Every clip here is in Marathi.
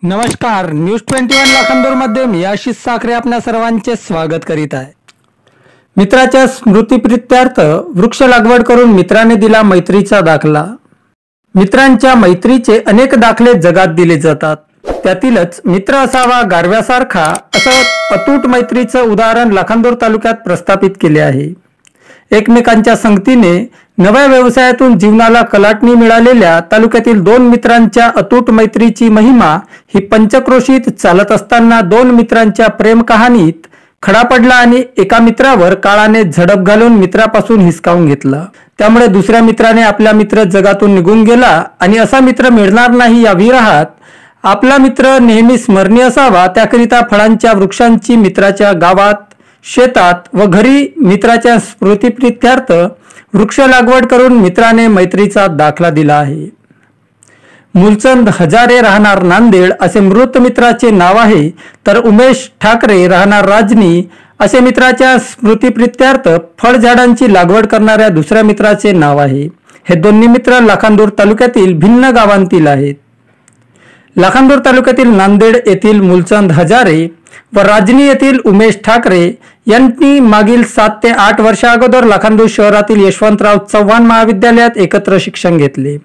नमस्कार, न्यूज 21 लाखांदूरमध्ये मी आशिष साखरे आपल्या सर्वांचे स्वागत करीत आहे। मित्राच्या स्मृतिप्रित्यर्थ वृक्ष लागवड करून मित्राने दिला मैत्रीचा दाखला। मित्रांच्या मैत्रीचे अनेक दाखले जगात दिले जातात, त्यातीलच मित्र असावा गारव्यासारखा असं अतूट मैत्रीचं उदाहरण लाखांदूर तालुक्यात प्रस्थापित केले आहे। एकमेकांच्या संगतीने नव्या व्यवसायातून जीवनाला कलाटणी मिळालेल्या तालुक्यातील दोन मित्रांच्या अतूट मैत्रीची महिमा ही पंचक्रोशीत चालत असताना दोन मित्रांच्या प्रेम कहाणीत खडा पडला आणि एका मित्रावर काळाने झडप घालून मित्रापासून हिसकावून घेतला। त्यामुळे दुसऱ्या मित्राने आपला मित्र जगातून निघून गेला आणि असा मित्र मिळणार नाही या विरहात आपला मित्र नेहमी स्मरणीय असावा त्याकरिता फळांच्या वृक्षांची मित्राच्या गावात शेतात व घरी मित्राच्या स्मृतिप्रित्यर्थ वृक्ष लागवड करून मित्राने मैत्रीचा दाखला दिला आहे। मूलचंद हजारे राहणार नांदेड असे मृत मित्राचे नाव आहे, तर उमेश ठाकरे राहणार राजनी असे मित्राच्या स्मृतिप्रित्यर्थ फळझाडांची लागवड करणाऱ्या दुसऱ्या मित्राचे नाव आहे। हे दोन्ही मित्र लाखांदूर तालुक्यातील भिन्न गावांतील आहेत। लाखांदूर तालुक्यातील नांदेड येथील मूलचंद हजारे व राजनी येथील उमेश ठाकरे यांनी मागील 7 ते 8 वर्षा अगोदर लाखांदूर शहरातील यशवंतराव चव्हाण महाविद्यालयात एकत्र शिक्षण घेतले।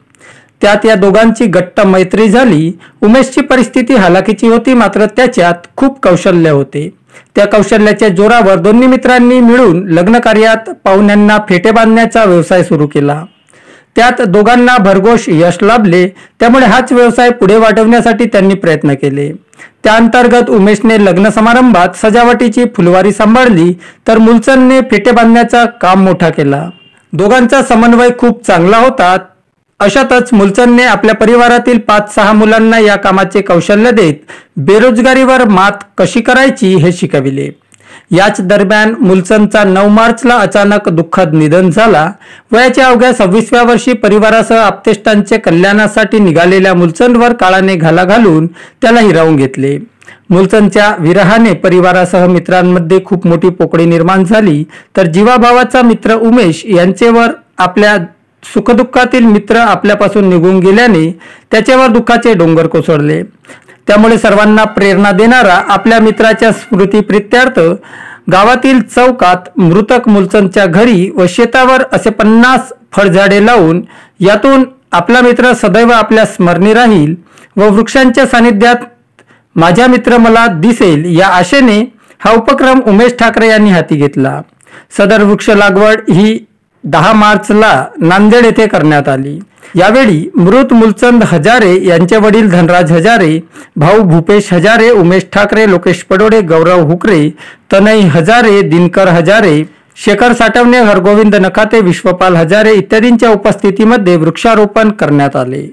त्यात या दोघांची घट्ट मैत्री झाली। उमेशची परिस्थिती हालाकीची होती, मात्र त्याच्यात खूप कौशल्य होते। त्या कौशल्याच्या जोरावर दोन्ही मित्रांनी मिळून लग्न कार्यात पाहुण्यांना फेटे बांधण्याचा व्यवसाय सुरू केला। त्यात दोघांना भरघोष यश लाभले, त्यामुळे हाच व्यवसाय पुढे वाढवण्यासाठी त्यांनी प्रयत्न केले। त्या अंतर्गत उमेशने लग्न समारंभात सजावटीची फुलवारी सांभाळली, तर मूलचंदने फेटे बांधण्याचा काम मोठा केला। दोघांचा समन्वय खूप चांगला होता। अशातच मूलचंदने आपल्या परिवारातील 5-6 मुलांना या कामाचे कौशल्य देत बेरोजगारीवर मात कशी करायची हे शिकविले। याच दरम्यान मूलचंदचा 9 मार्चला अचानक दुःखद निधन झाला। वयाच्या अवघ्या 26व्या वर्षी परिवारासह आप्तेष्टांचे कल्याणासाठी निघालेल्या मूलचंदवर काळाने घाला घालून त्याला हिरावून घेतले। मूलचंदच्या विरहाने परिवारासह मित्रांमध्ये खूप मोठी पोकळी निर्माण झाली, तर जीवाभावाचा मित्र उमेश यांचेवर आपल्या सुखदुःखातील मित्र आपल्यापासून निघून गेल्याने त्याच्यावर दुःखाचे डोंगर कोसळले। त्यामुळे सर्वांना प्रेरणा देणारा आपल्या मित्राच्या स्मृतिप्रित्यर्थ गावातील चौकात मृतक मूलचंदच्या घरी व शेतावर असे 50 फळझाडे लावून यातून आपला मित्र सदैव आपल्या स्मरणी राहील व वृक्षांच्या सानिध्यात माझा मित्र मला दिसेल या आशेने हा उपक्रम उमेश ठाकरे यांनी हाती घेतला। सदर वृक्ष लागवड ही 10 मार्चला नांदेड येथे करण्यात आली। यावेळी मृत मूलचंद हजारे यांचे वडील धनराज हजारे, भाऊ भूपेश हजारे, उमेश ठाकरे, लोकेश पडोडे, गौरव हुकरे, तनय हजारे, दिनकर हजारे, शेखर साठवणे, हरगोविंद नखाते, विश्वपाल हजारे इत्यादींच्या उपस्थितीमध्ये वृक्षारोपण करण्यात आले।